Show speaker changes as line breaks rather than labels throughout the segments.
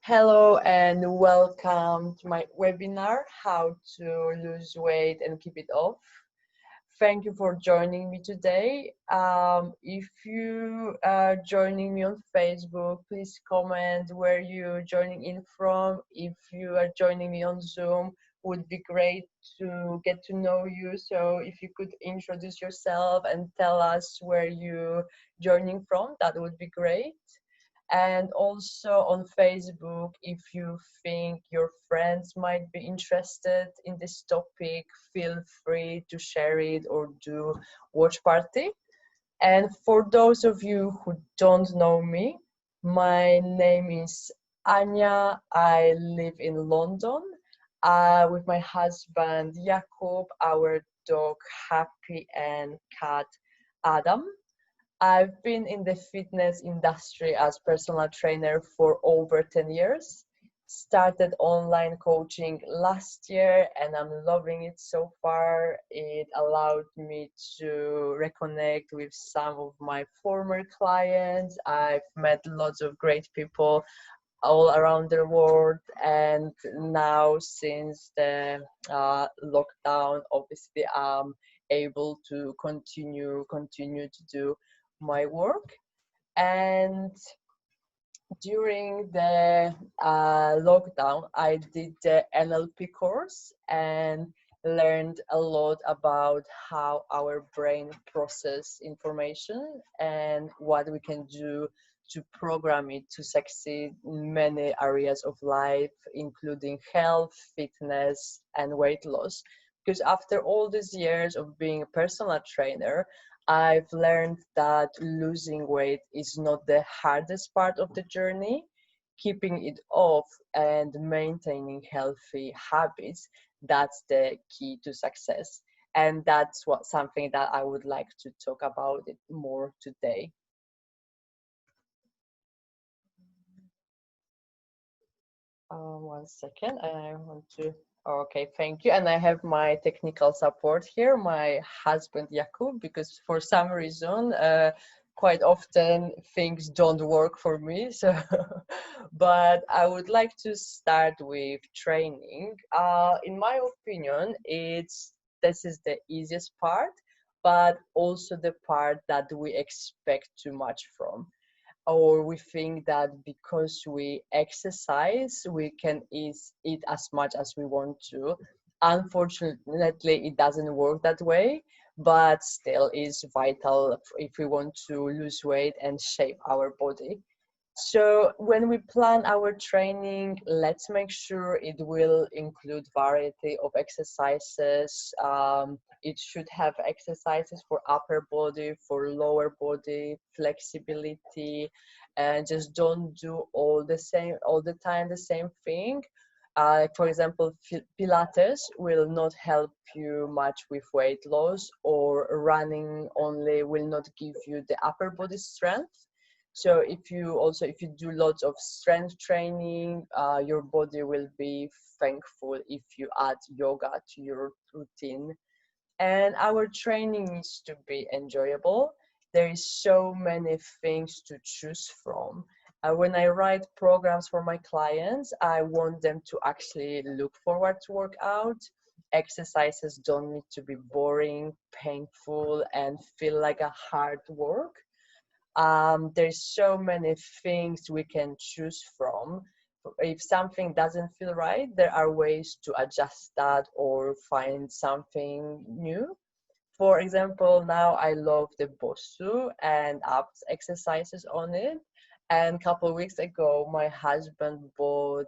Hello and welcome to my webinar, How to Lose Weight and Keep It Off. Thank you for joining me today. If you are joining me on Facebook, please comment where you're joining in from. If you are joining me on Zoom, would be great to get to know you. So if you could introduce yourself and tell us where you're joining from, that would be great. And also on Facebook, if you think your friends might be interested in this topic, feel free to share it or do watch party. And for those of you who don't know me, my name is Anya. I live in London with my husband Jakub, our dog Happy, and cat Adam. I've been in the fitness industry as personal trainer for over 10 years. Started online coaching last year and I'm loving it so far. It allowed me to reconnect with some of my former clients. I've met lots of great people all around the world, and now since the lockdown, obviously I'm able to continue to do my work. And during the lockdown, I did the NLP course and learned a lot about how our brain process information and what we can do to program it to succeed in many areas of life, including health, fitness, and weight loss. Because after all these years of being a personal trainer, I've learned that losing weight is not the hardest part of the journey. Keeping it off and maintaining healthy habits, that's the key to success. And that's what something that I would like to talk about it more today. One second, I want to. Okay, thank you. And I have my technical support here, my husband Jakub, because for some reason, quite often things don't work for me. So, but I would like to start with training. In my opinion, this is the easiest part, but also the part that we expect too much from, or we think that because we exercise, we can eat as much as we want to. Unfortunately, it doesn't work that way, but still is vital if we want to lose weight and shape our body. So when we plan our training, let's make sure it will include variety of exercises. It should have exercises for upper body, for lower body, flexibility, and just don't do all the time the same thing. For example, Pilates will not help you much with weight loss, or running only will not give you the upper body strength. So if you do lots of strength training, your body will be thankful if you add yoga to your routine. And our training needs to be enjoyable. There is so many things to choose from. When I write programs for my clients, I want them to actually look forward to work out. Exercises don't need to be boring, painful, and feel like a hard work. There's so many things we can choose from. If something doesn't feel right, there are ways to adjust that or find something new. For example, now I love the Bosu and abs exercises on it. And a couple of weeks ago, my husband bought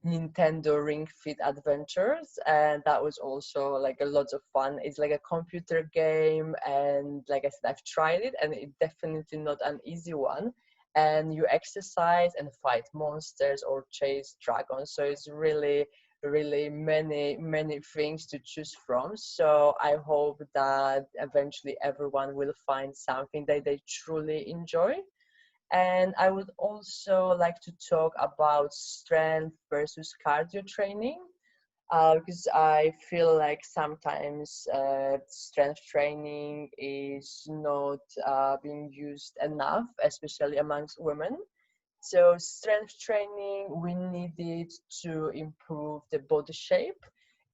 Nintendo Ring Fit Adventures, and that was also like a lot of fun. It's like a computer game, and like I said, I've tried it, and it's definitely not an easy one. And you exercise and fight monsters or chase dragons, so it's really many things to choose from. So I hope that eventually everyone will find something that they truly enjoy. And I would also like to talk about strength versus cardio training, because I feel like sometimes strength training is not being used enough, especially amongst women. So strength training, we need it to improve the body shape.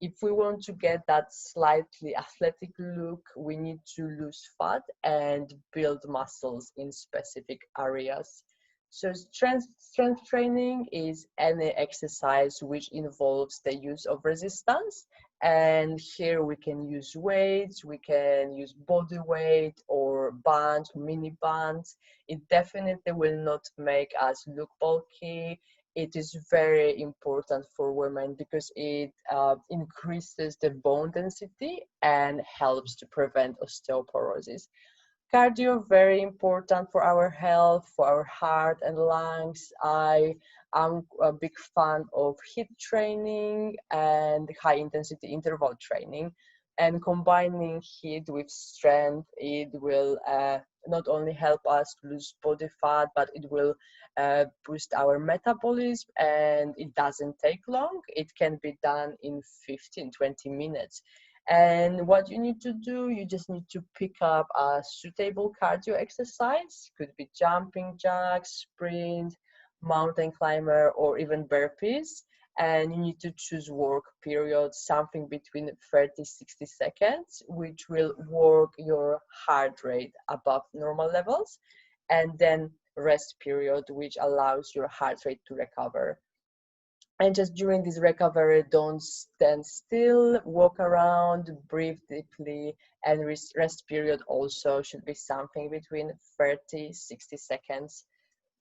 If we want to get that slightly athletic look, we need to lose fat and build muscles in specific areas. So strength training is any exercise which involves the use of resistance. And here we can use weights, we can use body weight or bands, mini bands. It definitely will not make us look bulky. It is very important for women because it increases the bone density and helps to prevent osteoporosis. Cardio, very important for our health, for our heart and lungs. I am a big fan of HIIT training and high intensity interval training. And combining HIIT with strength, it will not only help us lose body fat, but it will boost our metabolism, and it doesn't take long. It can be done in 15-20 minutes. And what you need to do, you just need to pick up a suitable cardio exercise. Could be jumping jacks, sprint, mountain climber, or even burpees. And you need to choose work period, something between 30-60 seconds, which will work your heart rate above normal levels. And then rest period, which allows your heart rate to recover. And just during this recovery, don't stand still, walk around, breathe deeply, and rest period also should be something between 30-60 seconds.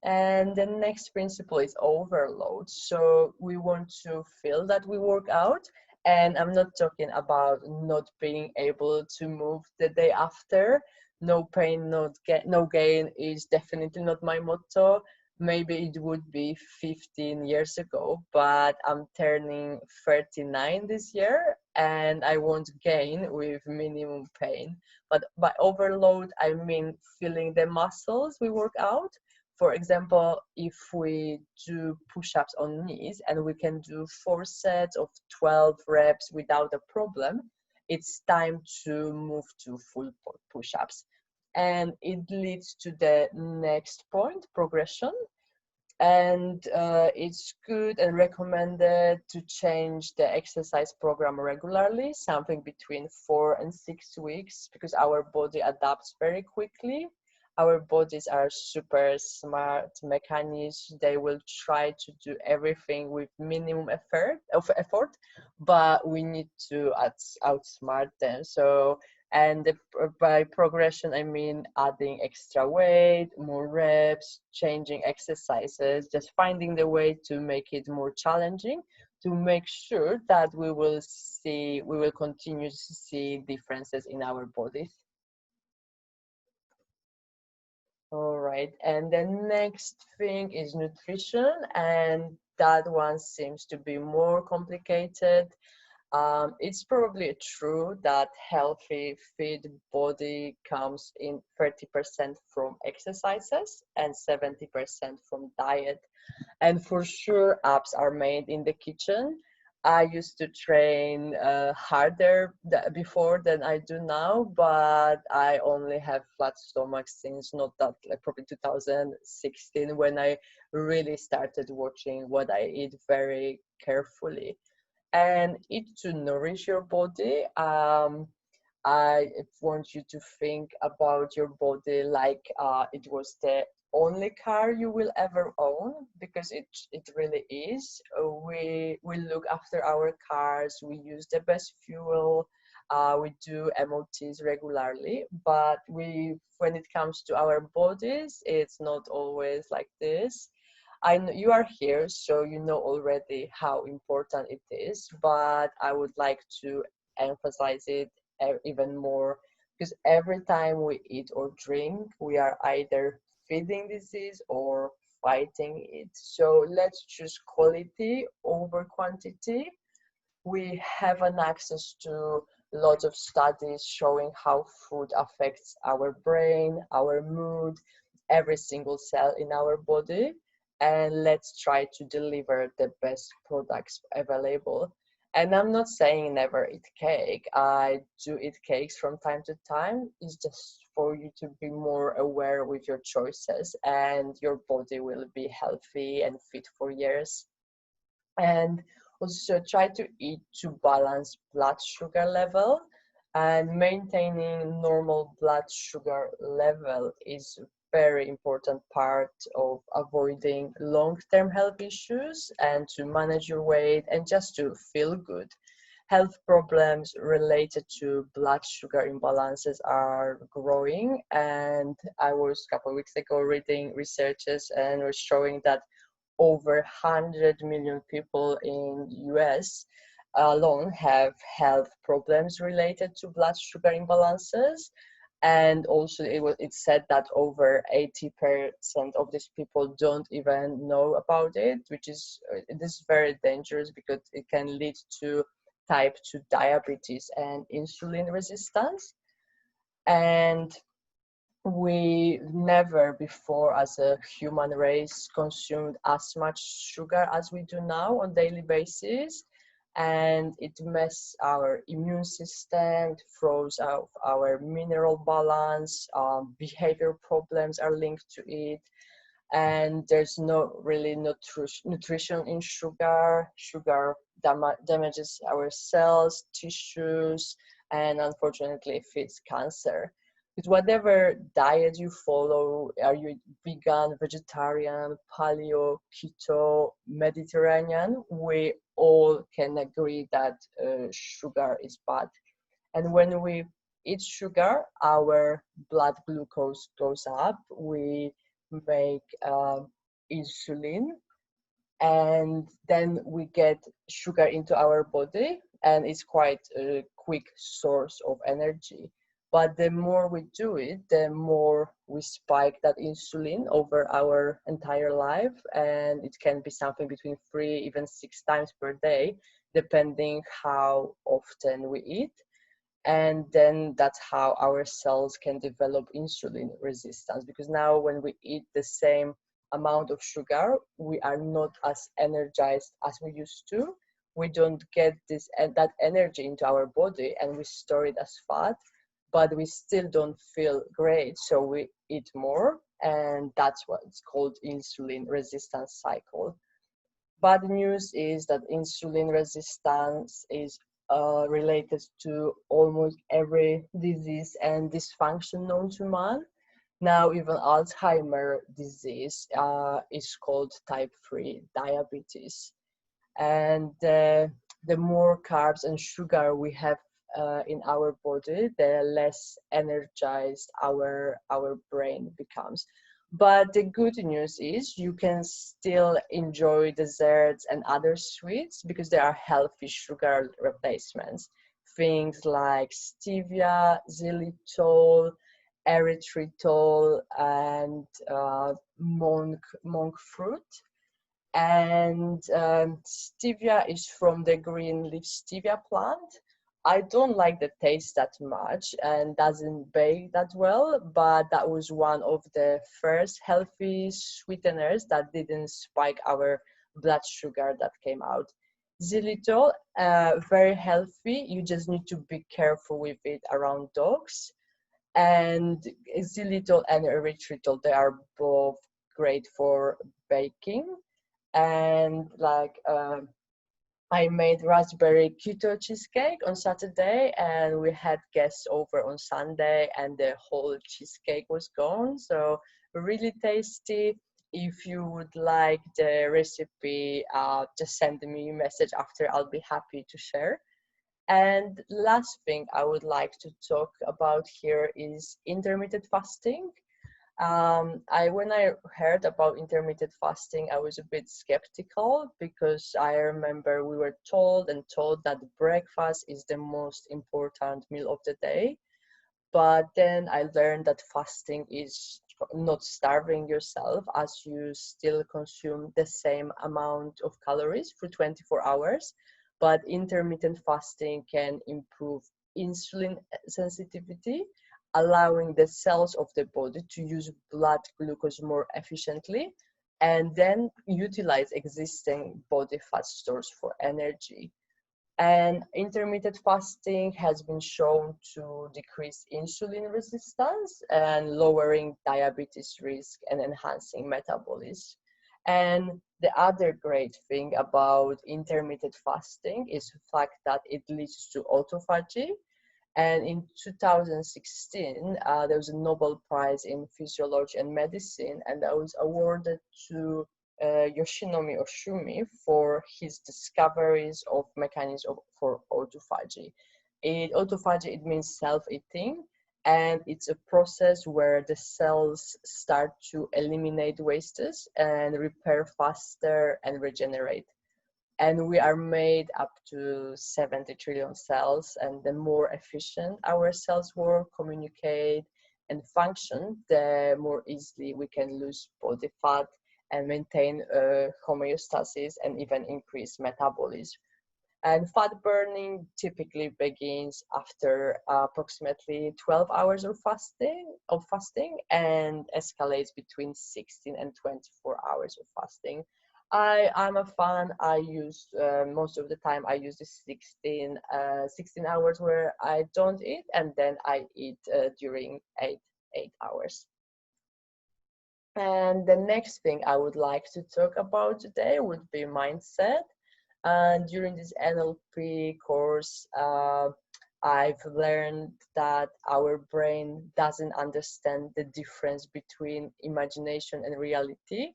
And the next principle is overload. So we want to feel that we work out. And I'm not talking about not being able to move the day after. No pain, no gain is definitely not my motto. Maybe it would be 15 years ago, but I'm turning 39 this year and I won't gain with minimum pain. But by overload, I mean feeling the muscles we work out. For example, if we do push-ups on knees and we can do 4 sets of 12 reps without a problem, it's time to move to full push-ups. And it leads to the next point, progression. And it's good and recommended to change the exercise program regularly, something between 4 and 6 weeks, because our body adapts very quickly. Our bodies are super smart mechanisms. They will try to do everything with minimum effort, but we need to outsmart them. So, and by progression, I mean adding extra weight, more reps, changing exercises, just finding the way to make it more challenging, to make sure that we will continue to see differences in our bodies. All right, and the next thing is nutrition, and that one seems to be more complicated. It's probably true that healthy, fit body comes in 30% from exercises and 70% from diet. And for sure, apps are made in the kitchen. I used to train harder before than I do now, but I only have flat stomach since not that, like probably 2016, when I really started watching what I eat very carefully. And eat to nourish your body. I want you to think about your body like it was the only car you will ever own, because it really is. We look after our cars, we use the best fuel, we do MOTs regularly, but when it comes to our bodies, it's not always like this. I know you are here, so you know already how important it is, but I would like to emphasize it even more, because every time we eat or drink, we are either feeding disease or fighting it. So let's choose quality over quantity. We have an access to lots of studies showing how food affects our brain, our mood, every single cell in our body. And let's try to deliver the best products available. And I'm not saying never eat cake. I do eat cakes from time to time. It's just for you to be more aware with your choices, and your body will be healthy and fit for years. And also try to eat to balance blood sugar level, and maintaining normal blood sugar level is a very important part of avoiding long-term health issues and to manage your weight and just to feel good. Health problems related to blood sugar imbalances are growing, and I was a couple of weeks ago reading researches and was showing that over 100 million people in US alone have health problems related to blood sugar imbalances. And also it said that over 80% of these people don't even know about it, which is it is very dangerous because it can lead to type 2 diabetes and insulin resistance. And we never before as a human race consumed as much sugar as we do now on daily basis, and it messes our immune system, it throws out our mineral balance. Behavior problems are linked to it, and there's no really nutrition in sugar. Sugar damages our cells, tissues, and unfortunately it feeds cancer. With whatever diet you follow, are you vegan, vegetarian, paleo, keto, Mediterranean, we all can agree that sugar is bad. And when we eat sugar, our blood glucose goes up. We make insulin, and then we get sugar into our body, and it's quite a quick source of energy. But the more we do it, the more we spike that insulin over our entire life, and it can be something between 3 even 6 times per day, depending how often we eat. And then that's how our cells can develop insulin resistance, because now when we eat the same amount of sugar, we are not as energized as we used to. We don't get this that energy into our body, and we store it as fat, but we still don't feel great, so we eat more, and that's what's called insulin resistance cycle. Bad news is that insulin resistance is related to almost every disease and dysfunction known to man. Now, even Alzheimer disease is called type 3 diabetes. And the more carbs and sugar we have in our body, the less energized our brain becomes. But the good news is you can still enjoy desserts and other sweets because there are healthy sugar replacements. Things like stevia, xylitol, erythritol, and monk fruit. And stevia is from the green leaf stevia plant. I don't like the taste that much and doesn't bake that well, but that was one of the first healthy sweeteners that didn't spike our blood sugar that came out. Xylitol, very healthy. You just need to be careful with it around dogs. And xylitol and erythritol, they are both great for baking. And like I made raspberry keto cheesecake on Saturday, and we had guests over on Sunday, and the whole cheesecake was gone. So really tasty. If you would like the recipe, just send me a message after. I'll be happy to share. And last thing I would like to talk about here is intermittent fasting. When I heard about intermittent fasting, I was a bit skeptical because I remember we were told that breakfast is the most important meal of the day. But then I learned that fasting is not starving yourself, as you still consume the same amount of calories for 24 hours. But intermittent fasting can improve insulin sensitivity, allowing the cells of the body to use blood glucose more efficiently and then utilize existing body fat stores for energy. And intermittent fasting has been shown to decrease insulin resistance and lowering diabetes risk and enhancing metabolism. And the other great thing about intermittent fasting is the fact that it leads to autophagy. And in 2016, there was a Nobel Prize in Physiology and Medicine, and that was awarded to Yoshinori Oshumi for his discoveries of mechanisms for autophagy. Autophagy, it means self-eating, and it's a process where the cells start to eliminate wastes and repair faster and regenerate. And we are made up to 70 trillion cells, and the more efficient our cells work, communicate, and function, the more easily we can lose body fat and maintain homeostasis and even increase metabolism. And fat burning typically begins after approximately 12 hours of fasting and escalates between 16 and 24 hours of fasting. I'm a fan. I use most of the time I use the 16 hours where I don't eat, and then I eat during 8 hours. And the next thing I would like to talk about today would be mindset. And during this NLP course, I've learned that our brain doesn't understand the difference between imagination and reality.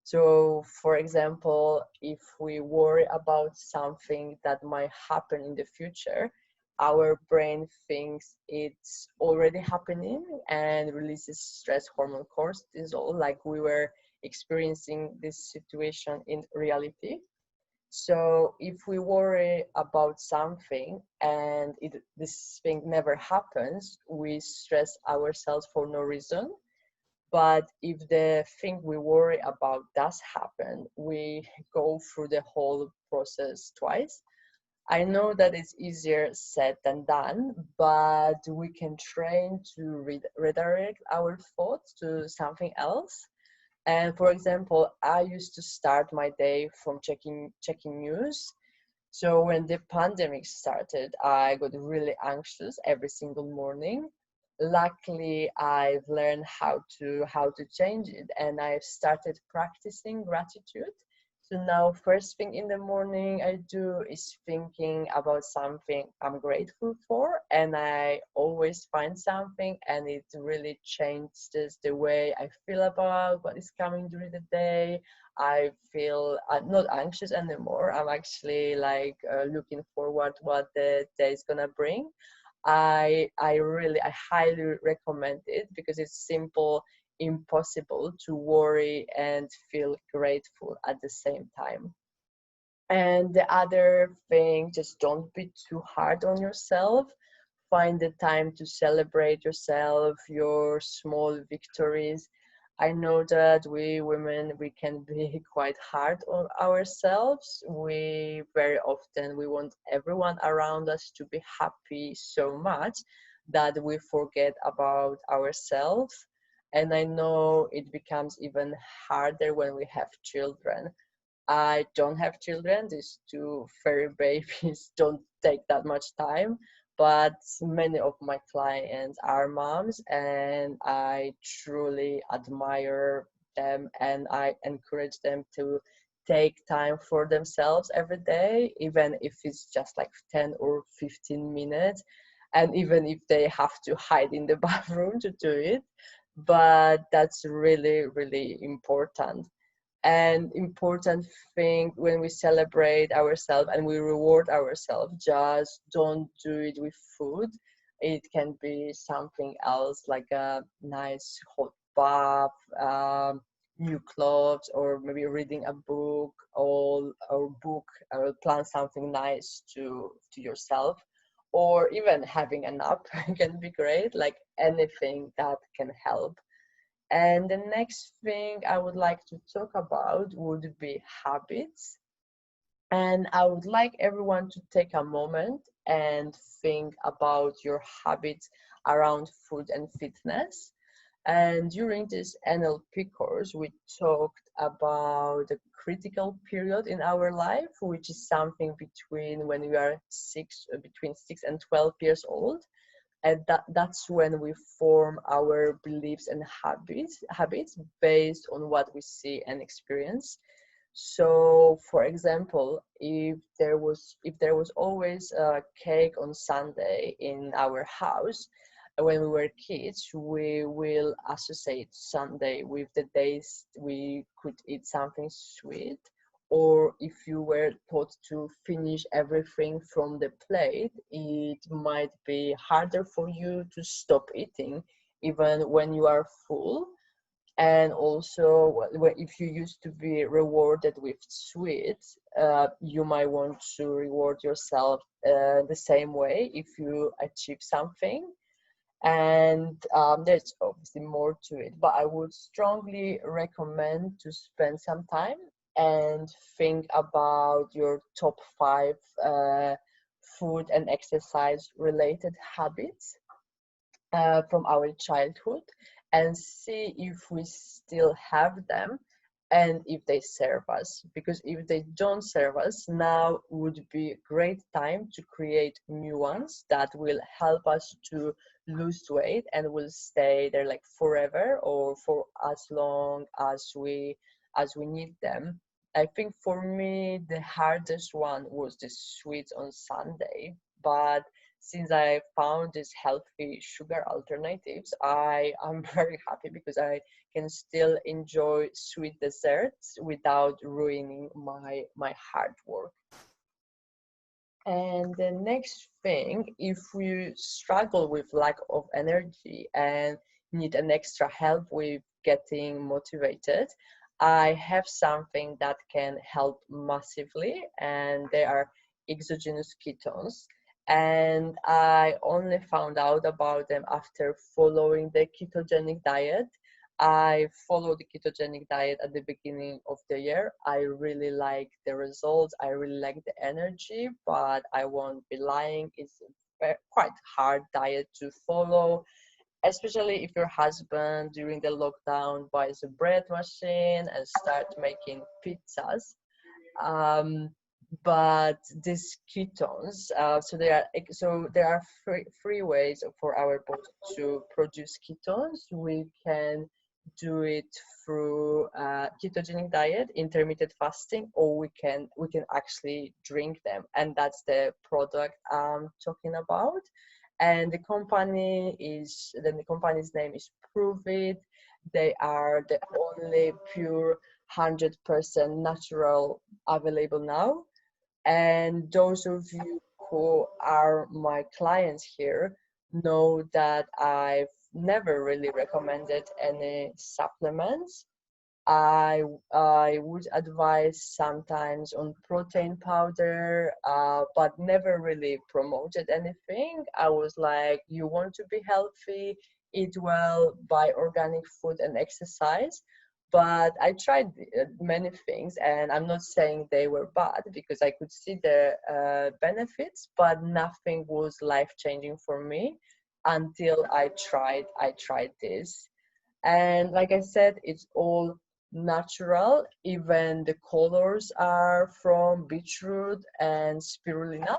So, for example, if we worry about something that might happen in the future, our brain thinks it's already happening and releases stress hormone cortisol, like we were experiencing this situation in reality. So if we worry about something and this thing never happens, we stress ourselves for no reason. But if the thing we worry about does happen, we go through the whole process twice. I know that it's easier said than done, but we can train to redirect our thoughts to something else. And for example, I used to start my day from checking news. So when the pandemic started, I got really anxious every single morning. Luckily, I've learned how to change it, and I've started practicing gratitude. So now, first thing in the morning I do is thinking about something I'm grateful for, and I always find something, and it really changes the way I feel about what is coming during the day. I feel I'm not anxious anymore. I'm actually like looking forward what the day is gonna bring. I highly recommend it because it's simple, impossible to worry and feel grateful at the same time. And the other thing, just don't be too hard on yourself. Find the time to celebrate yourself, your small victories. I know that we women, we can be quite hard on ourselves. We very often we want everyone around us to be happy so much that we forget about ourselves. And I know it becomes even harder when we have children. I don't have children. These two furry babies don't take that much time, but many of my clients are moms, and I truly admire them, and I encourage them to take time for themselves every day, even if it's just like 10 or 15 minutes, and even if they have to hide in the bathroom to do it. But that's really, really important. And important thing when we celebrate ourselves and we reward ourselves, just don't do it with food. It can be something else like a nice hot bath, new clothes, or maybe reading a book, or plan something nice to yourself, or even having a nap can be great, like anything that can help. And the next thing I would like to talk about would be habits. And I would like everyone to take a moment and think about your habits around food and fitness. And during this NLP course, we talked about the critical period in our life, which is something between when we are between 6 and 12 years old. And that's when we form our beliefs and habits based on what we see and experience. So, for example, if there was always a cake on Sunday in our house when we were kids, we will associate Sunday with the days we could eat something sweet. Or if you were taught to finish everything from the plate, it might be harder for you to stop eating even when you are full. And also, if you used to be rewarded with sweets, you might want to reward yourself the same way if you achieve something. And there's obviously more to it, but I would strongly recommend to spend some time and think about your top 5 food and exercise related habits from our childhood, and see if we still have them and if they serve us. Because if they don't serve us, now would be a great time to create new ones that will help us to lose weight and will stay there like forever or for as long as we need them. I think for me the hardest one was the sweets on Sunday, but since I found these healthy sugar alternatives, I am very happy because I can still enjoy sweet desserts without ruining my hard work. And the next thing, if you struggle with lack of energy and need an extra help with getting motivated, I have something that can help massively, and they are exogenous ketones. And I only found out about them after following the ketogenic diet. I followed the ketogenic diet at the beginning of the year. I really like the results. I really like the energy, but I won't be lying. It's a quite hard diet to follow, especially if your husband during the lockdown buys a bread machine and start making pizzas. Um, but these ketones, so there are three ways for our body to produce ketones. We can do it through ketogenic diet, intermittent fasting, or we can actually drink them, and that's the product I'm talking about. And the company's name is Prove It. They are the only pure 100% natural available now. And those of you who are my clients here know that I've never really recommended any supplements. I would advise sometimes on protein powder, but never really promoted anything. I was like, you want to be healthy, eat well, buy organic food and exercise. But I tried many things, and I'm not saying they were bad because I could see the benefits, but nothing was life changing for me until I tried this. And like I said, it's all natural. Even the colors are from beetroot and spirulina.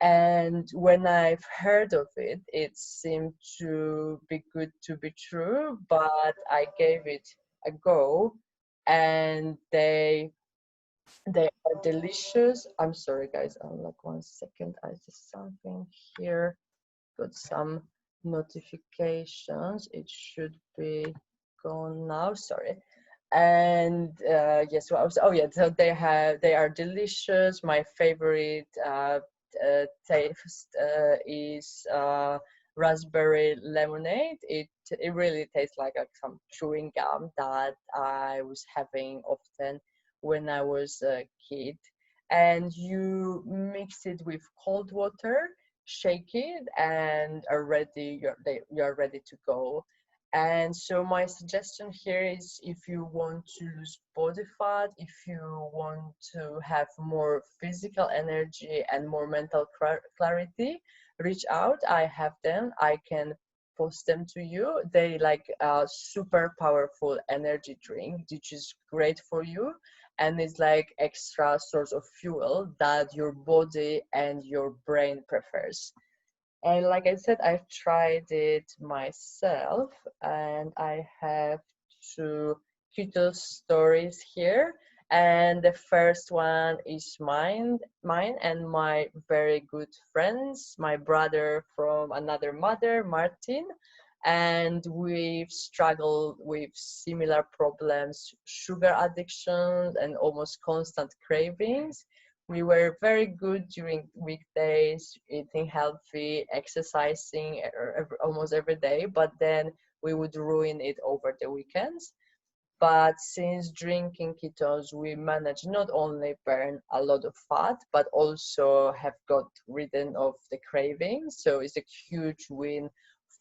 And when I've heard of it, it seemed to be good to be true, but I gave it a go, and they are delicious. I'm sorry guys, I'm like 1 second, I just something here, got some notifications. It should be gone now, sorry. And yes, well, oh yeah, so they are delicious. My favorite taste is raspberry lemonade. It really tastes like some chewing gum that I was having often when I was a kid. And you mix it with cold water, shake it, and you're ready to go. And so my suggestion here is, if you want to lose body fat, if you want to have more physical energy and more mental clarity, reach out. I have them. I can post them to you. They like a super powerful energy drink, which is great for you, and it's like extra source of fuel that your body and your brain prefers. And like I said, I've tried it myself, and I have two keto stories here. And the first one is mine and my very good friends, my brother from another mother, Martin. And we've struggled with similar problems, sugar addiction and almost constant cravings. We were very good during weekdays, eating healthy, exercising almost every day, but then we would ruin it over the weekends. But since drinking ketones, we managed not only burn a lot of fat, but also have got rid of the cravings. So it's a huge win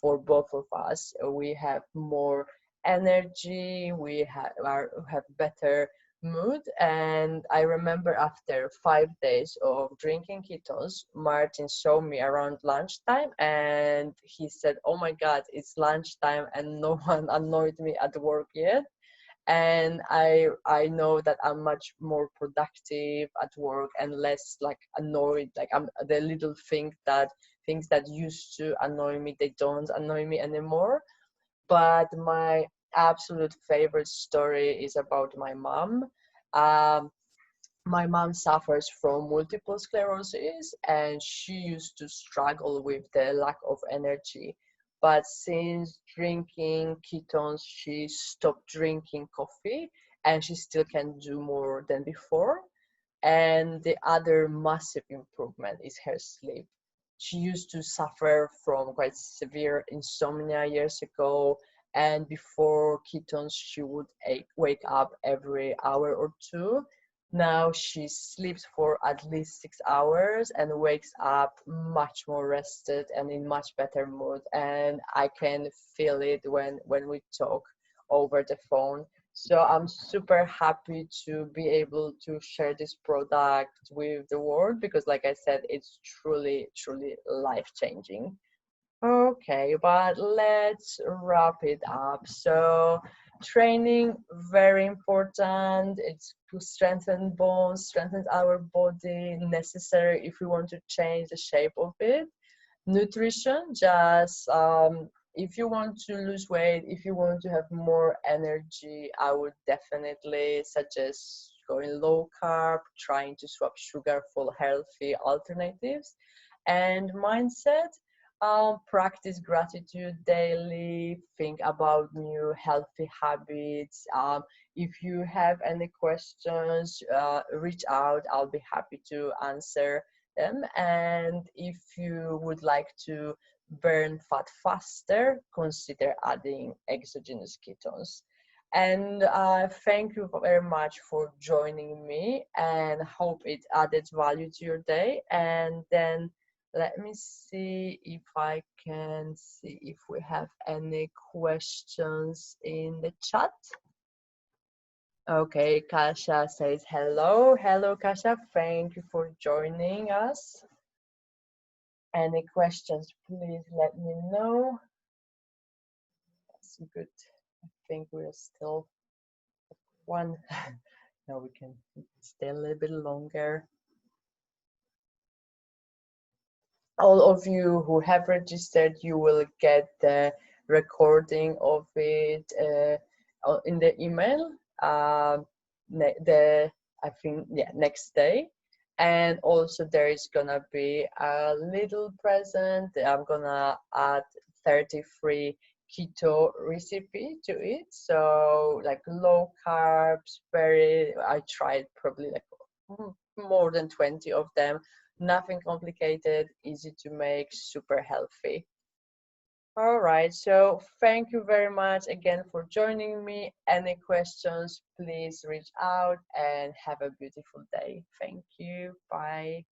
for both of us. We have more energy, we have better mood. And I remember after 5 days of drinking ketones, Martin saw me around lunchtime and he said, "Oh my God, it's lunchtime and no one annoyed me at work yet." And I know that I'm much more productive at work and less like annoyed. Like I'm the little things that used to annoy me, they don't annoy me anymore. But my absolute favorite story is about my mom. um, my mom suffers from multiple sclerosis and she used to struggle with the lack of energy. But since drinking ketones, she stopped drinking coffee and she still can do more than before. And the other massive improvement is her sleep. She used to suffer from quite severe insomnia years ago, and before ketones, she would wake up every hour or two. Now she sleeps for at least 6 hours and wakes up much more rested and in much better mood. And I can feel it when we talk over the phone. So I'm super happy to be able to share this product with the world because, like I said, it's truly, truly life changing. Okay, but let's wrap it up. So, training very important. It's to strengthen bones, strengthen our body, necessary if we want to change the shape of it. Nutrition, just if you want to lose weight, if you want to have more energy, I would definitely suggest going low carb, trying to swap sugar for healthy alternatives. And mindset, practice gratitude daily, think about new healthy habits. If you have any questions, reach out, I'll be happy to answer them. And if you would like to burn fat faster, consider adding exogenous ketones. And thank you very much for joining me and hope it added value to your day. And then let me see if I can see if we have any questions in the chat. Okay, Kasia says hello. Hello, Kasia. Thank you for joining us. Any questions, please let me know. That's good. I think we're still one. Now we can stay a little bit longer. All of you who have registered, you will get the recording of it in the email. I think next day. And also there is gonna be a little present. I'm gonna add 33 keto recipe to it. So like low carbs, I tried probably like more than 20 of them. Nothing complicated, easy to make, super healthy. All right, so thank you very much again for joining me. Any questions, please reach out and have a beautiful day. Thank you. Bye.